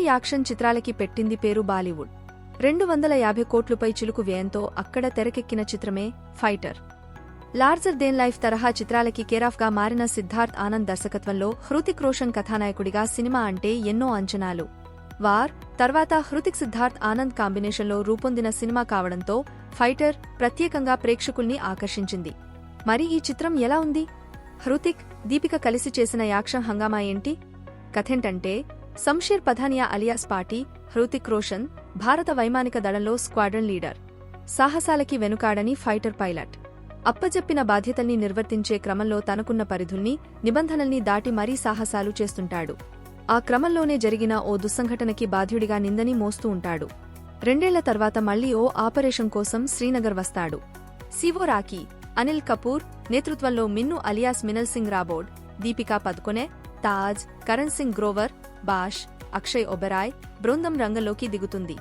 భారీ యాక్షన్ చిత్రాలకి పెట్టింది పేరు బాలీవుడ్. 250 కోట్లుపై చిలుకు వ్యయంతో అక్కడ తెరకెక్కిన చిత్రమే ఫైటర్. లార్జర్ దేన్ లైఫ్ తరహా చిత్రాలకి కేరాఫ్గా మారిన సిద్ధార్థ్ ఆనంద్ దర్శకత్వంలో హృతిక్ రోషన్ కథానాయకుడిగా సినిమా అంటే ఎన్నో అంచనాలు. వార్ తర్వాత హృతిక్ సిద్ధార్థ్ ఆనంద్ కాంబినేషన్లో రూపొందిన సినిమా కావడంతో ఫైటర్ ప్రత్యేకంగా ప్రేక్షకుల్ని ఆకర్షించింది. మరి ఈ చిత్రం ఎలా ఉంది? హృతిక్, దీపిక కలిసి చేసిన యాక్షన్ హంగామా ఏంటి? కథేంటంటే, శంషేర్ పథానియా అలియాస్ పాటీ, హృతిక్ రోషన్ భారత వైమానిక దళంలో స్క్వాడ్రన్ లీడర్. సాహసాలకి వెనుకాడని ఫైటర్ పైలట్. అప్పజెప్పిన బాధ్యతల్ని నిర్వర్తించే క్రమంలో తనకున్న పరిధుల్ని, నిబంధనల్ని దాటి మరీ సాహసాలు చేస్తుంటాడు. ఆ క్రమంలోనే జరిగిన ఓ దుస్సంఘటనకి బాధ్యుడిగా నిందని మోస్తూ ఉంటాడు. 2 ఏళ్ల తర్వాత మళ్లీ ఓ ఆపరేషన్ కోసం శ్రీనగర్ వస్తాడు. సివో రాకీ, అనిల్ కపూర్ నేతృత్వంలో మిన్ను అలియాస్ మినల్ సింగ్ రాబోడ్, దీపికా పదుకొనె, తాజ్, కరణ్ సింగ్ గ్రోవర్, బాష్, అక్షయ్ ఒబెరాయ్ బృందం రంగంలోకి దిగుతుంది.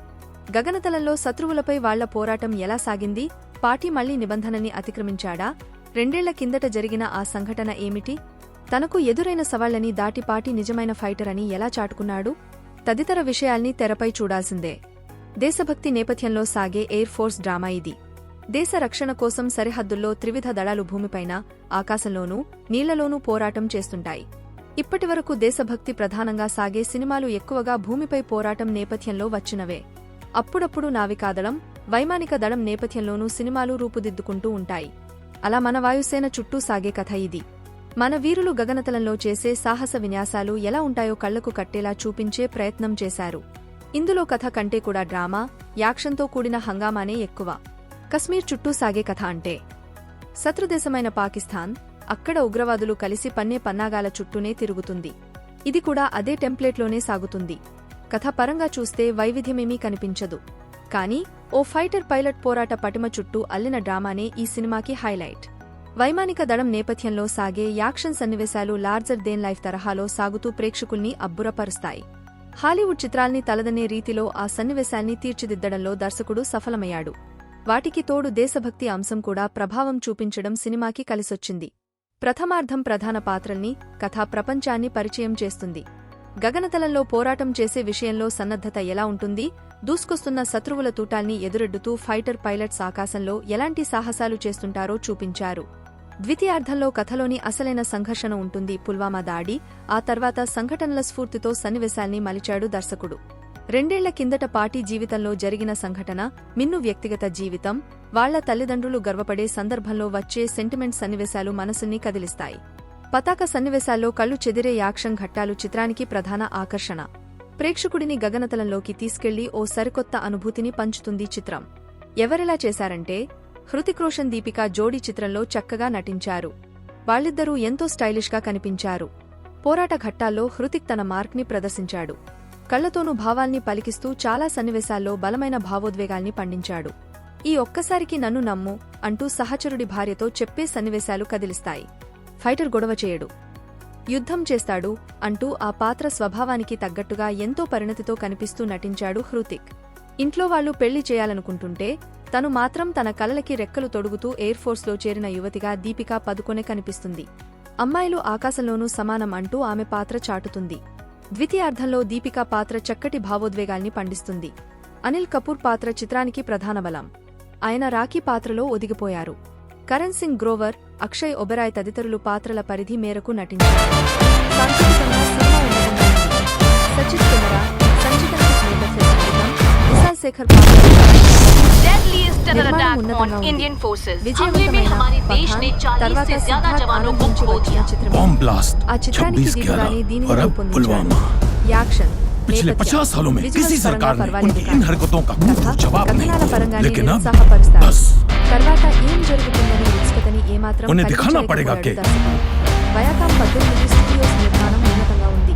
గగనతలంలో శత్రువులపై వాళ్ల పోరాటం ఎలా సాగింది? పార్టీ మళ్లీ నిబంధనని అతిక్రమించాడా? 2 ఏళ్ల కిందట జరిగిన ఆ సంఘటన ఏమిటి? తనకు ఎదురైన సవాళ్లని దాటి పార్టీ నిజమైన ఫైటర్ అని ఎలా చాటుకున్నాడు? తదితర విషయాల్ని తెరపై చూడాల్సిందే. దేశభక్తి నేపథ్యంలో సాగే ఎయిర్ ఫోర్స్ డ్రామా ఇది. దేశ రక్షణ కోసం సరిహద్దుల్లో త్రివిధ దళాలు భూమిపైన, ఆకాశంలోనూ, నీళ్లలోనూ పోరాటం చేస్తుంటాయి. ఇప్పటివరకు దేశభక్తి ప్రధానంగా సాగే సినిమాలు ఎక్కువగా భూమిపై పోరాటం నేపథ్యంలో వచ్చినవే. అప్పుడప్పుడు నావికాదళం, వైమానిక దళం నేపథ్యంలోనూ సినిమాలు రూపుదిద్దుకుంటూ ఉంటాయి. అలా మన వాయుసేన చుట్టూ సాగే కథ ఇది. మన వీరులు గగనతలంలో చేసే సాహస విన్యాసాలు ఎలా ఉంటాయో కళ్లకు కట్టేలా చూపించే ప్రయత్నం చేశారు. ఇందులో కథ కంటే కూడా డ్రామా, యాక్షన్తో కూడిన హంగామానే ఎక్కువ. కశ్మీర్ చుట్టూ సాగే కథ అంటే శత్రుదేశమైన పాకిస్తాన్, అక్కడ ఉగ్రవాదులు కలిసి పన్నే పన్నాగాల చుట్టూనే తిరుగుతుంది. ఇది కూడా అదే టెంప్లేట్లోనే సాగుతుంది. కథ పరంగా చూస్తే వైవిధ్యమేమీ కనిపించదు. కానీ ఓ ఫైటర్ పైలట్ పోరాట పటిమ చుట్టూ అల్లిన డ్రామానే ఈ సినిమాకి హైలైట్. వైమానిక దళం నేపథ్యంలో సాగే యాక్షన్ సన్నివేశాలు లార్జర్ దేన్ లైఫ్ తరహాలో సాగుతూ ప్రేక్షకుల్ని అబ్బురపరుస్తాయి. హాలీవుడ్ చిత్రాల్ని తలదనే రీతిలో ఆ సన్నివేశాల్ని తీర్చిదిద్దడంలో దర్శకుడు సఫలమయ్యాడు. వాటికి తోడు దేశభక్తి అంశం కూడా ప్రభావం చూపించడం సినిమాకి కలిసొచ్చింది. ప్రథమార్ధం ప్రధాన పాత్రల్ని, కథా ప్రపంచాన్ని పరిచయం చేస్తుంది. గగనతలంలో పోరాటం చేసే విషయంలో సన్నద్ధత ఎలా ఉంటుంది? దూసుకొస్తున్న శత్రువుల తూటాల్ని ఎదురెడ్డుతూ ఫైటర్ పైలట్స్ ఆకాశంలో ఎలాంటి సాహసాలు చేస్తుంటారో చూపించారు. ద్వితీయార్ధంలో కథలోని అసలైన సంఘర్షణ ఉంటుంది. పుల్వామా దాడి, ఆ తర్వాత సంఘటనల స్ఫూర్తితో సన్నివేశాల్ని మలిచాడు దర్శకుడు. 2 ఏళ్ల కిందట పార్టీ జీవితంలో జరిగిన సంఘటన, మిన్ను వ్యక్తిగత జీవితం, వాళ్ల తల్లిదండ్రులు గర్వపడే సందర్భంలో వచ్చే సెంటిమెంట్ సన్నివేశాలు మనసుని కదిలిస్తాయి. పతాక సన్నివేశాల్లో కళ్లు చెదిరే యాక్షన్ ఘట్టాలు చిత్రానికి ప్రధాన ఆకర్షణ. ప్రేక్షకుడిని గగనతలంలోకి తీసుకెళ్లి ఓ సరికొత్త అనుభూతిని పంచుతుంది చిత్రం. ఎవరెలా చేశారంటే, హృతిక్ రోషన్ దీపికా జోడీ చిత్రంలో చక్కగా నటించారు. వాళ్ళిద్దరూ ఎంతో స్టైలిష్గా కనిపించారు. పోరాట ఘట్టాల్లో హృతిక్ తన మార్క్ని ప్రదర్శించాడు. కళ్లతోనూ భావాల్ని పలికిస్తూ చాలా సన్నివేశాల్లో బలమైన భావోద్వేగాల్ని పండించాడు. ఈ ఒక్కసారికి నన్ను నమ్ము అంటూ సహచరుడి భార్యతో చెప్పే సన్నివేశాలు కదిలిస్తాయి. ఫైటర్ గొడవ చేయడు, యుద్ధం చేస్తాడు అంటూ ఆ పాత్ర స్వభావానికి తగ్గట్టుగా ఎంతో పరిణతితో కనిపిస్తూ నటించాడు హృతిక్. ఇంట్లో వాళ్లు పెళ్లి చేయాలనుకుంటుంటే తను మాత్రం తన కలలకి రెక్కలు తొడుగుతూ ఎయిర్ ఫోర్స్లో చేరిన యువతిగా దీపికా పదుకొనె కనిపిస్తుంది. అమ్మాయిలు ఆకాశంలోనూ సమానం అంటూ ఆమె పాత్ర చాటుతుంది. ద్వితీయార్ధంలో దీపికా పాత్ర చక్కటి భావోద్వేగాల్ని పండిస్తుంది. అనిల్ కపూర్ పాత్ర చిత్రానికి ప్రధాన బలం. ఆయన రాకీ పాత్రలో ఒదిగిపోయారు. కరణ్ సింగ్ గ్రోవర్, అక్షయ్ ఒబెరాయ్ తదితరులు పాత్రల పరిధి మేరకు నటించారు. సాంకేతికంగా సినిమా ఉన్నతంగా ఉంది. సచిత్ కెమెరా, సంచిత నేపథ్య సంగీతం, విశాల్ శేఖర్ పాత్ర నిర్మాణం ఉన్నతంగా ఉంది. విజయవంతమైన పఠాన్ తర్వాత సిద్ధార్థ్ ఆనంద్ నుంచి వచ్చిన చిత్రమే. ఆ చిత్రానికి దిగుగానే దీనిని రూపొందించారు. యాక్షన్, నేపథ్యం, విజువల్స్ పరంగా పర్వాలేదు కానీ కథనాల పరంగానే నిరుత్సాహపరుస్తారు. తర్వాత ఏం జరుగుతుందని ఉత్సుకతని ఏమాత్రం కలిగించలేకపోయాడు దర్శకుడు. వయాకామ్ 18 స్టూడియోస్ నిర్మాణం ఉన్నతంగా ఉంది.